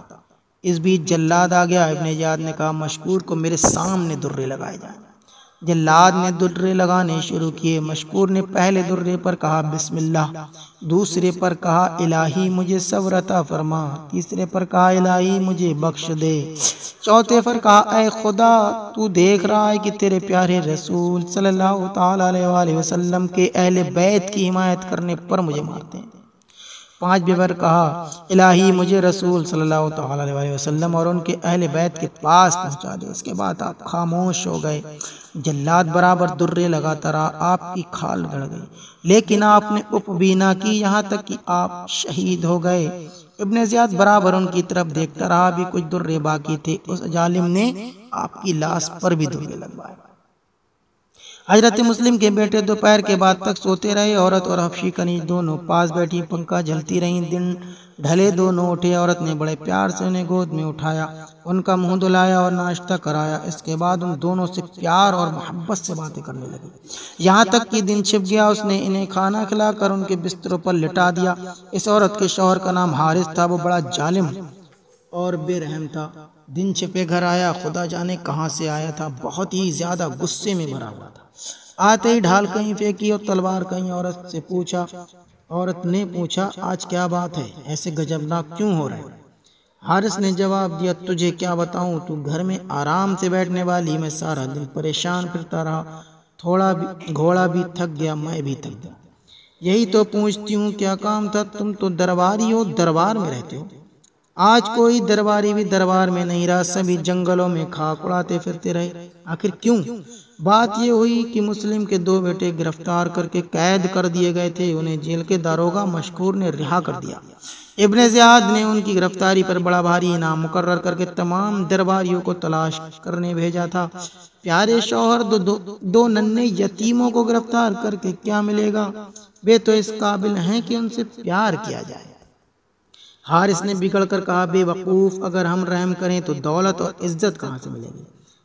اس بیچ جلاد آ گیا۔ ابن زیاد نے کہا، مشکور کو میرے سامنے درے لگائے جائیں۔ جلاد نے درے لگانے شروع کیے۔ مشکور نے پہلے درے پر کہا بسم اللہ، دوسرے پر کہا الہی مجھے صبر عطا فرما، تیسرے پر کہا الہی مجھے بخش دے، چوتھے پر کہا اے خدا تو دیکھ رہا ہے کہ تیرے پیارے رسول صلی اللہ تعالی علیہ وآلہ وسلم کے اہل بیت کی حمایت کرنے پر مجھے مارتے ہیں۔ پانچویں پر کہا الہی مجھے رسول صلی اللہ تعالی علیہ وآلہ وسلم اور ان کے اہل بیت کے پاس پہنچا دے۔ اس کے بعد آپ خاموش ہو گئے۔ جلاد برابر درے لگاتا رہا، آپ کی کھال گڑ گئی، لیکن آپ نے اف بھی نہ کی، یہاں تک کہ آپ شہید ہو گئے۔ ابن زیاد برابر ان کی طرف دیکھتا رہا، بھی کچھ درے باقی تھے، اس ظالم نے آپ کی لاش پر بھی درے لگوائے۔ حضرت مسلم کے بیٹے دوپہر کے بعد تک سوتے رہے، عورت اور حبشی کنیز دونوں پاس بیٹھی، پنکھا جھلتی رہیں۔ دن ڈھلے دونوں اٹھے، عورت نے بڑے پیار سے انہیں گود میں اٹھایا، ان کا منہ دھلایا اور ناشتہ کرایا۔ اس کے بعد ان دونوں سے پیار اور محبت سے باتیں کرنے لگی، یہاں تک کہ دن چھپ گیا۔ اس نے انہیں کھانا کھلا کر ان کے بستروں پر لٹا دیا۔ اس عورت کے شوہر کا نام حارث تھا، وہ بڑا ظالم اور بے رحم تھا۔ دن چھپے گھر آیا، خدا جانے کہاں سے آیا تھا، بہت ہی زیادہ غصے میں بھرا ہوا تھا۔ آتے ہی ڈھال کہیں پھینکی اور تلوار کہیں۔ عورت نے پوچھا آج کیا بات ہے، ایسے گجبناک کیوں ہو رہے؟ حارث نے جواب دیا تجھے کیا بتاؤں، تو گھر میں آرام سے بیٹھنے والی، میں سارا دن پریشان پھرتا رہا، تھوڑا بھی گھوڑا بھی تھک گیا، میں بھی تھک گیا، یہی تو پوچھتی ہوں کیا کام تھا، تم تو درباری ہو، دربار میں رہتے ہو۔ آج کوئی درباری بھی دربار میں نہیں رہا، سبھی جنگلوں میں خاک اڑاتے پھرتے رہے۔ آخر کیوں؟ بات یہ ہوئی کہ مسلم کے دو بیٹے گرفتار کر کے قید کر دیے گئے تھے، انہیں جیل کے داروغہ مشکور نے رہا کر دیا۔ ابن زیاد نے ان کی گرفتاری پر بڑا بھاری انعام مقرر کر کے تمام درباریوں کو تلاش کرنے بھیجا تھا۔ پیارے شوہر دو ننھے یتیموں کو گرفتار کر کے کیا ملے گا، وہ تو اس قابل ہیں کہ ان سے پیار کیا جائے۔ حارث نے بگڑ کر کہا بے وقوف، اگر ہم رحم کریں تو دولت اور عزت کہاں سے ملے گی؟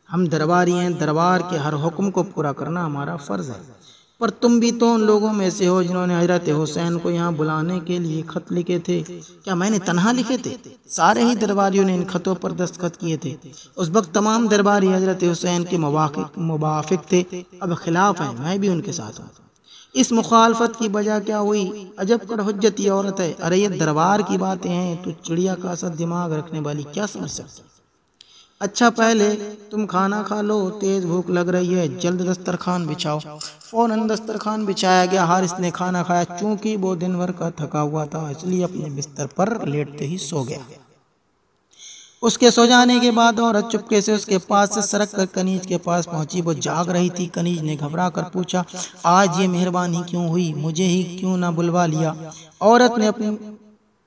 ہم درباری ہیں، دربار کے ہر حکم کو پورا کرنا ہمارا فرض ہے، پر تم بھی تو ان لوگوں میں سے ہو جنہوں نے حضرت حسین کو یہاں بلانے کے لیے خط لکھے تھے۔ کیا میں نے تنہا لکھے تھے؟ سارے ہی درباریوں نے ان خطوں پر دستخط کیے تھے۔ اس وقت تمام درباری حضرت حسین کے موافق تھے، اب خلاف ہیں، میں بھی ان کے ساتھ ہوں۔ اس مخالفت کی وجہ کیا ہوئی؟ عجب کر حجت یہ عورت ہے، ارے یہ دربار کی باتیں ہیں، تو چڑیا کا سا دماغ رکھنے والی کیا سمجھ سکتی؟ اچھا پہلے تم کھانا کھا لو، تیز بھوک لگ رہی ہے، جلد دسترخوان بچھاؤ۔ فوراً دسترخوان بچھایا گیا۔ حارث نے کھانا کھایا، چونکہ وہ دن بھر کا تھکا ہوا تھا اس لیے اپنے بستر پر لیٹتے ہی سو گیا۔ اس کے سو جانے کے بعد عورت چپکے سے اس کے پاس سے سرک کر کنیز کے پاس پہنچی، وہ جاگ رہی تھی۔ کنیز نے گھبرا کر پوچھا آج یہ مہربانی کیوں ہوئی، مجھے ہی کیوں نہ بلوا لیا؟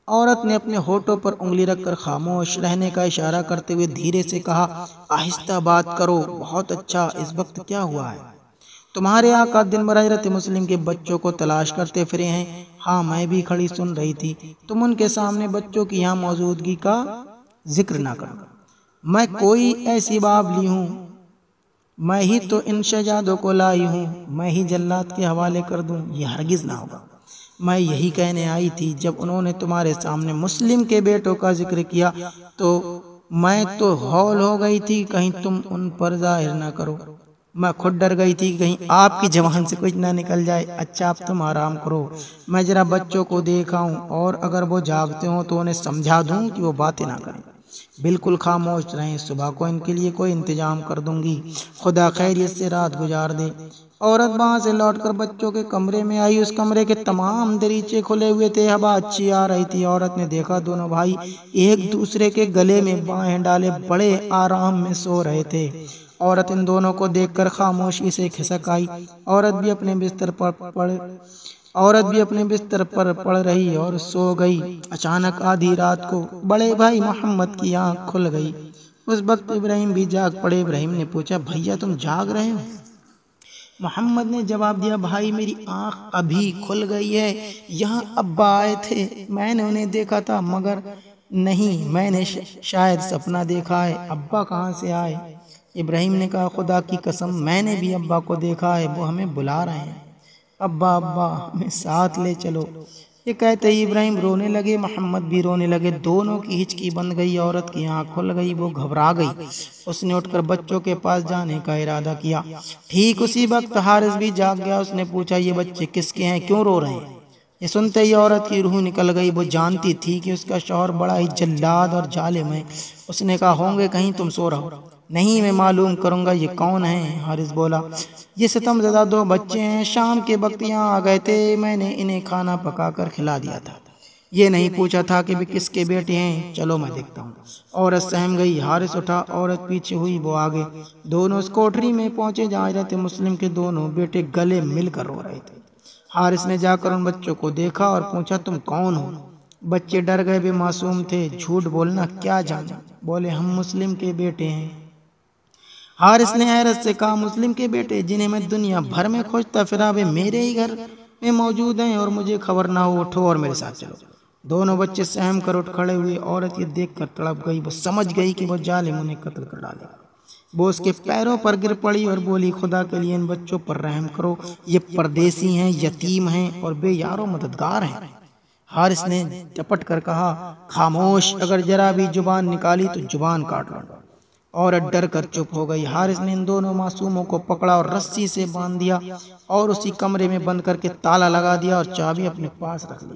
عورت نے اپنے ہونٹوں پر انگلی رکھ کر خاموش رہنے کا اشارہ کرتے ہوئے دھیرے سے کہا آہستہ بات کرو۔ بہت اچھا، اس وقت کیا ہوا ہے؟ تمہارے آقا دن بھر حضرت مسلم کے بچوں کو تلاش کرتے پھرے ہیں۔ ہاں میں بھی کھڑی سن رہی تھی، تم ان کے سامنے بچوں کی یہاں موجودگی کا ذکر نہ کرنا۔ میں کوئی ایسی باولی ہوں، میں ہی تو ان شہزادوں کو لائی ہوں، میں ہی جلاد کے حوالے کر دوں؟ یہ ہرگز نہ ہوگا۔ میں یہی کہنے آئی تھی، جب انہوں نے تمہارے سامنے مسلم کے بیٹوں کا ذکر کیا تو میں تو ہول ہو گئی تھی، کہیں تم ان پر ظاہر نہ کرو۔ میں خود ڈر گئی تھی کہ کہیں آپ کی زبان سے کچھ نہ نکل جائے۔ اچھا اب تم آرام کرو، میں ذرا بچوں کو دیکھاؤں، اور اگر وہ جاگتے ہوں تو انہیں سمجھا دوں کہ وہ باتیں نہ کریں۔ بالکل خاموش رہیں، صبح کو ان کے لیے کوئی انتظام کر دوں گی، خدا خیریت سے رات گزار دے۔ عورت وہاں سے لوٹ کر بچوں کے کمرے میں آئی، اس کمرے کے تمام دریچے کھلے ہوئے تھے، ہوا اچھی آ رہی تھی۔ عورت نے دیکھا دونوں بھائی ایک دوسرے کے گلے میں بانہیں ڈالے بڑے آرام میں سو رہے تھے۔ عورت ان دونوں کو دیکھ کر خاموشی سے کھسک آئی۔ عورت بھی اپنے بستر پر پڑ رہی اور سو گئی۔ اچانک آدھی رات کو بڑے بھائی محمد کی آنکھ کھل گئی۔ اس وقت ابراہیم بھی جاگ پڑے۔ ابراہیم نے پوچھا بھیا تم جاگ رہے ہو؟ محمد نے جواب دیا بھائی میری آنکھ ابھی کھل گئی ہے، یہاں ابا آئے تھے، میں نے انہیں دیکھا تھا، مگر نہیں، میں نے شاید سپنا دیکھا ہے۔ ابا کہاں سے آئے؟ ابراہیم نے کہا خدا کی قسم میں نے بھی ابا کو دیکھا ہے، وہ ہمیں بلا رہے ہیں۔ ابا ہمیں ساتھ لے چلو۔ یہ کہتے ہی ابراہیم رونے لگے، محمد بھی رونے لگے، دونوں کی ہچکی بند گئی، عورت کی آنکھ کھل گئی، وہ گھبرا گئی، اس نے اٹھ کر بچوں کے پاس جانے کا ارادہ کیا۔ ٹھیک اسی وقت حارث بھی جاگ گیا، اس نے پوچھا یہ بچے کس کے ہیں، کیوں رو رہے ہیں؟ یہ سنتے ہی عورت کی روح نکل گئی، وہ جانتی تھی کہ اس کا شوہر بڑا ہی جلاد اور ظالم ہے۔ اس نے کہا ہوں گے کہیں تم سو رہو؟ نہیں، میں معلوم کروں گا یہ کون ہیں۔ حارث بولا یہ ستم زدہ 2 بچے ہیں، شام کے وقت یہاں آ گئے تھے، میں نے انہیں کھانا پکا کر کھلا دیا تھا، یہ نہیں پوچھا تھا کہ کس کے بیٹے ہیں، چلو میں دیکھتا ہوں۔ عورت سہم گئی، حارث اٹھا، عورت پیچھے ہوئی، وہ آگے۔ دونوں اس کوٹری میں پہنچے جہاں حضرت مسلم کے دونوں بیٹے گلے مل کر رو رہے تھے۔ حارث نے جا کر ان بچوں کو دیکھا اور پوچھا تم کون ہو؟ بچے ڈر گئے، بے معصوم تھے، جھوٹ بولنا کیا جانے، بولے ہم مسلم کے بیٹے ہیں۔ حارث نے حیرت سے کہا مسلم کے بیٹے جنہیں میں دنیا بھر میں کھوجتا پھرا وہ میرے ہی گھر میں موجود ہیں اور مجھے خبر نہ ہو، اٹھو اور میرے ساتھ چلو۔ دونوں بچے سہم کر اٹھ کھڑے ہوئے، عورت یہ دیکھ کر تڑپ گئی، وہ سمجھ گئی کہ وہ ظالم انہیں قتل کر ڈالے گا۔ وہ اس کے پیروں پر گر پڑی اور بولی خدا کے لیے ان بچوں پر رحم کرو، یہ پردیسی ہیں، یتیم ہیں اور بے یار و مددگار ہیں۔ حارث نے ڈپٹ کر کہا خاموش، اگر ذرا بھی زبان نکالی تو زبان کاٹ لوں گا۔ عورت ڈر کر چپ ہو گئی۔ حارث نے ان دونوں معصوموں کو پکڑا اور رسی سے باندھ دیا اور اسی کمرے میں بند کر کے تالا لگا دیا اور چابی اپنے پاس رکھ لی۔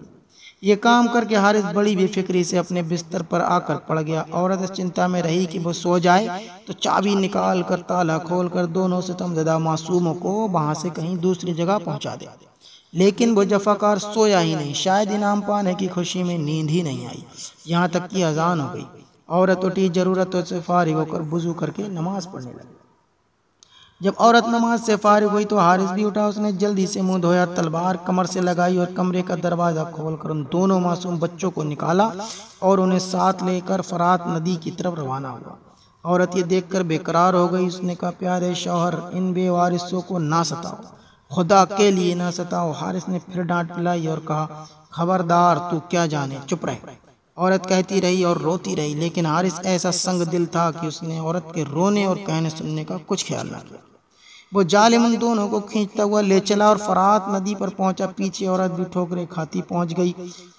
یہ کام کر کے حارث بڑی بے فکری سے اپنے بستر پر آ کر پڑ گیا۔ عورت اس چنتا میں رہی کہ وہ سو جائے تو چابی نکال کر تالا کھول کر دونوں ستم زدہ معصوموں کو وہاں سے کہیں دوسری جگہ پہنچا دے، لیکن وہ جفاکار سویا ہی نہیں، شاید انعام پانے کی خوشی میں نیند ہی نہیں آئی، یہاں تک کہ اذان ہو گئی۔ عورت اٹھی، ضرورتوں سے فارغ ہو کر وضو کر کے نماز پڑھنے لگی۔ جب عورت نماز سے فارغ ہوئی تو حارث بھی اٹھا، اس نے جلدی سے منہ دھویا، تلوار کمر سے لگائی اور کمرے کا دروازہ کھول کر ان دونوں معصوم بچوں کو نکالا اور انہیں ساتھ لے کر فرات ندی کی طرف روانہ ہوا۔ عورت یہ دیکھ کر بے قرار ہو گئی، اس نے کہا پیارے شوہر ان بے وارثوں کو نہ ستاؤ، خدا کے لیے نہ ستاؤ۔ حارث نے پھر ڈانٹ پلائی اور کہا خبردار، تو کیا جانے، چپ رہ۔ عورت کہتی رہی اور روتی رہی، لیکن حارث ایسا سنگ دل تھا کہ اس نے عورت کے رونے اور کہنے سننے کا کچھ خیال نہ کیا۔ وہ ظالم ان دونوں کو کھینچتا ہوا لے چلا اور فرات ندی پر پہنچا، پیچھے عورت بھی ٹھوکریں کھاتی پہنچ گئی۔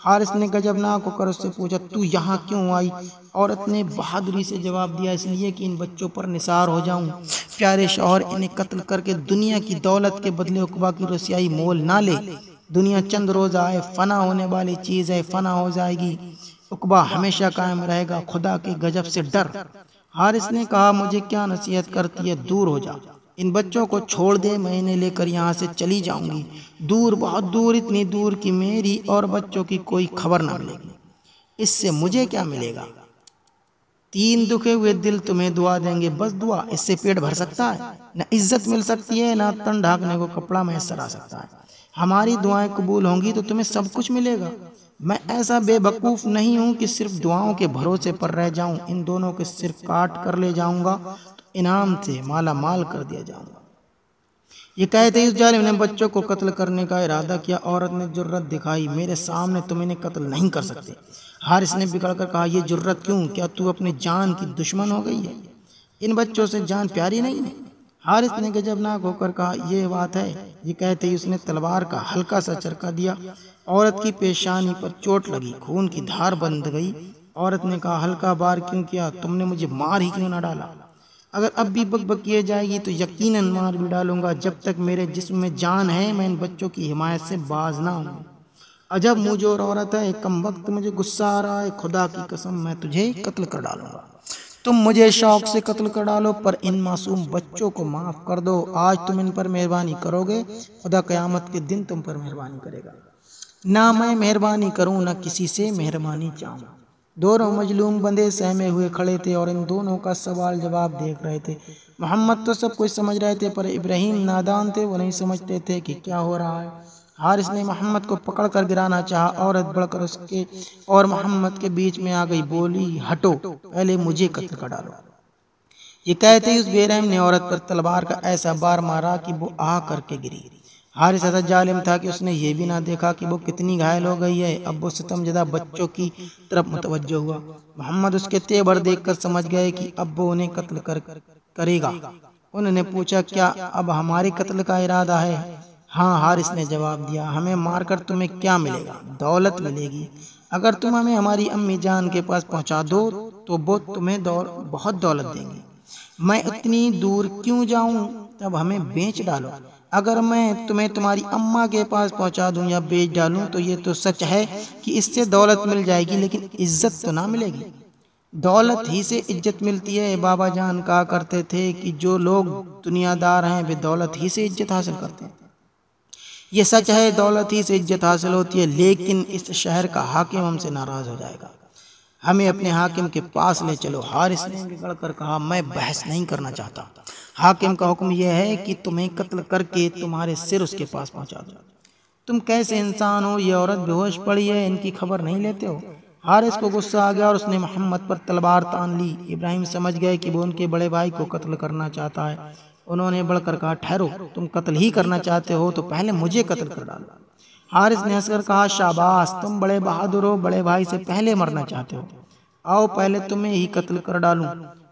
حارث نے غضبناک ہو کر اس سے پوچھا تو یہاں کیوں آئی؟ عورت نے بہادری سے جواب دیا اس لیے کہ ان بچوں پر نثار ہو جاؤں، پیارے شوہر انہیں قتل کر کے دنیا کی دولت کے بدلے عقبہ کی رسیائی مول نہ لے۔ دنیا چند روزہ ہے، فنا ہونے والی چیز ہے، فنا ہو جائے گی، عقبہ ہمیشہ قائم رہے گا، خدا کے غضب سے ڈر۔ حارث نے کہا مجھے کیا نصیحت کرتی ہے، دور ہو جا، ان بچوں کو چھوڑ دے، میں انہیں لے کر یہاں سے چلی جاؤں گی، دور، بہت دور، اتنی دور کہ میری اور بچوں کی کوئی خبر نہ ملے گی۔ اس سے مجھے کیا ملے گا؟ 3 دکھے ہوئے دل تمہیں دعا دیں گے، بس دعا، اس سے پیٹ بھر سکتا ہے؟ نہ عزت مل سکتی ہے، نہ تن ڈھانکنے کو کپڑا میسر آ سکتا ہے۔ ہماری دعائیں قبول ہوں گی تو تمہیں سب کچھ ملے گا۔ میں ایسا بے وقوف نہیں ہوں کہ صرف دعاؤں کے بھروسے پر رہ جاؤں، ان دونوں کے سر کاٹ کر لے جاؤں گا تو انعام سے مالا مال کر دیا جاؤں گا۔ یہ کہتے ہی اس ظالم نے بچوں کو قتل کرنے کا ارادہ کیا۔ عورت نے جرت دکھائی، میرے سامنے تم انہیں قتل نہیں کر سکتے۔ حارث نے بگڑ کر کہا یہ جرت کیوں؟ کیا تو اپنی جان کی دشمن ہو گئی ہے؟ ان بچوں سے جان پیاری نہیں ہے؟ حارث نے غضبناک ہو کر کہا یہ بات ہے۔ یہ کہتے ہی اس نے تلوار کا ہلکا سا چرکا دیا، عورت کی پیشانی پر چوٹ لگی، خون کی دھار بند گئی۔ عورت نے کہا ہلکا بار کیوں کیا، تم نے مجھے مار ہی کیوں نہ ڈالا؟ اگر اب بھی بک بک کیے جائے گی تو یقیناً مار بھی ڈالوں گا، جب تک میرے جسم میں جان ہے میں ان بچوں کی حمایت سے باز نہ ہوں۔ عجب مجھور عورت ہے، کم وقت مجھے غصہ آ رہا ہے، خدا کی قسم میں تجھے قتل کر ڈالوں گا۔ تم مجھے شوق سے قتل کر ڈالو پر ان معصوم بچوں کو معاف کر دو، آج تم ان پر مہربانی کرو گے، خدا قیامت کے دن تم پر مہربانی کرے گا۔ نہ میں مہربانی کروں نہ کسی سے مہربانی چاہوں۔ دونوں مظلوم بندے سہمے ہوئے کھڑے تھے اور ان دونوں کا سوال جواب دیکھ رہے تھے۔ محمد تو سب کچھ سمجھ رہے تھے پر ابراہیم نادان تھے، وہ نہیں سمجھتے تھے کہ کیا ہو رہا ہے۔ حارث نے محمد کو پکڑ کر گرانا چاہا، عورت بڑھ کر اس کے اور محمد کے بیچ میں آ گئی، بولی ہٹو، پہلے مجھے قتل کر ڈالو۔ یہ کہتے ہی اس بے رحم نے عورت پر تلوار کا ایسا بار مارا کہ وہ آ کر کے گری۔ حارث ایسا ظالم تھا کہ اس نے یہ بھی نہ دیکھا کہ وہ کتنی گھائل ہو گئی ہے۔ اب وہ ستم زدہ بچوں کی طرف متوجہ ہوا۔ محمد اس کے تیور دیکھ کر سمجھ گئے کہ اب وہ انہیں قتل کرے گا۔ انہوں نے پوچھا کیا اب ہمارے قتل کا ارادہ ہے؟ ہاں حارث نے جواب دیا، ہمیں مار کر تمہیں کیا ملے گا؟ دولت ملے گی۔ اگر تم ہمیں ہماری امی جان کے پاس پہنچا دو تو وہ تمہیں بہت دولت دیں گی۔ میں اتنی دور کیوں جاؤں؟ تب ہمیں بیچ ڈالو۔ اگر میں تمہیں تمہاری اماں کے پاس پہنچا دوں یا بیچ ڈالوں تو یہ تو سچ ہے کہ اس سے دولت مل جائے گی، لیکن عزت تو نہ ملے گی۔ دولت ہی سے عزت ملتی ہے۔ بابا جان کہا کرتے تھے کہ جو لوگ دنیا دار ہیں وہ دولت ہی سے عزت حاصل کرتے ہیں۔ یہ سچ ہے، دولت ہی سے عزت حاصل ہوتی ہے، لیکن اس شہر کا حاکم ہم سے ناراض ہو جائے گا۔ ہمیں اپنے حاکم کے پاس لے چلو۔ حارث نے بگڑ کر کہا، میں بحث نہیں کرنا چاہتا۔ حاکم کا حکم یہ ہے کہ تمہیں قتل کر کے تمہارے سر اس کے پاس پہنچا دو۔ تم کیسے انسان ہو؟ یہ عورت بے ہوش پڑی ہے، ان کی خبر نہیں لیتے ہو؟ حارث کو غصہ آ گیا اور اس نے محمد پر تلوار تان لی۔ ابراہیم سمجھ گئے کہ وہ ان کے بڑے بھائی کو قتل کرنا چاہتا ہے۔ انہوں نے بڑھ کر کہا، ٹھہرو، تم قتل ہی کرنا چاہتے ہو تو پہلے مجھے قتل کر ڈالو۔ حارث نے ہنس کر کہا، شاباش، تم بڑے بہادر ہو، بڑے بھائی سے پہلے مرنا چاہتے ہو۔ آؤ پہلے تمہیں ہی قتل کر ڈالوں۔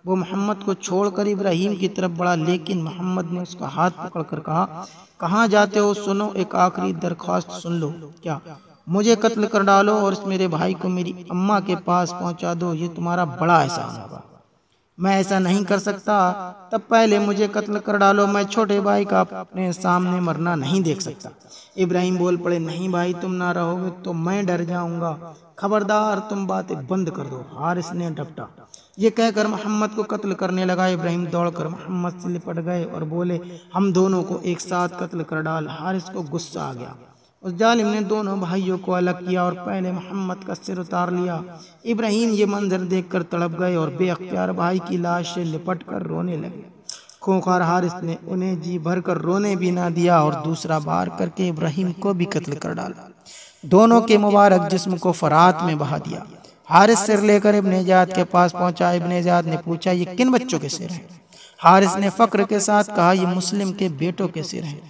وہ محمد کو چھوڑ کر ابراہیم کی طرف بڑھا، لیکن محمد نے اس کا ہاتھ پکڑ کر کہا، کہاں جاتے ہو؟ سنو، ایک آخری درخواست سن لو۔ کیا؟ مجھے قتل کر ڈالو اور اس میرے بھائی کو میری اماں کے پاس پہنچا دو، یہ تمہارا بڑا احسان ہوگا۔ میں ایسا نہیں کر سکتا۔ تب پہلے مجھے قتل کر ڈالو، میں چھوٹے بھائی کا اپنے سامنے مرنا نہیں دیکھ سکتا۔ ابراہیم بول پڑے، نہیں بھائی، تم نہ رہو گے تو میں ڈر جاؤں گا، خبردار تم باتیں بند کر دو۔ حارث نے ڈپٹا۔ یہ کہہ کر محمد کو قتل کرنے لگا۔ ابراہیم دوڑ کر محمد سے لپٹ گئے اور بولے، ہم دونوں کو ایک ساتھ قتل کر ڈال۔ حارث کو غصہ آ گیا۔ اس ظالم نے دونوں بھائیوں کو الگ کیا اور پہلے محمد کا سر اتار لیا۔ ابراہیم یہ منظر دیکھ کر تڑپ گئے اور بے اختیار بھائی کی لاش سے لپٹ کر رونے لگے۔ خونخوار حارث نے انہیں جی بھر کر رونے بھی نہ دیا اور دوسرا بار کر کے ابراہیم کو بھی قتل کر ڈالا۔ دونوں کے مبارک جسم کو فرات میں بہا دیا۔ حارث سر لے کر ابن زیاد کے پاس پہنچا۔ ابن زیاد نے پوچھا، یہ کن بچوں کے سر ہیں؟ حارث نے فخر کے ساتھ کہا، یہ مسلم کے بیٹوں کے سر ہیں۔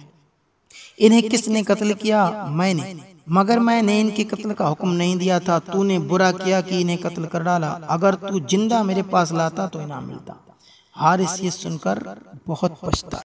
انہیں کس نے قتل کیا؟ میں نے، مگر میں نے ان کے قتل کا حکم نہیں دیا تھا۔ تو نے برا کیا کہ انہیں قتل کر ڈالا، اگر تو زندہ میرے پاس لاتا تو انعام ملتا۔ حارث یہ سن کر بہت پچھتایا۔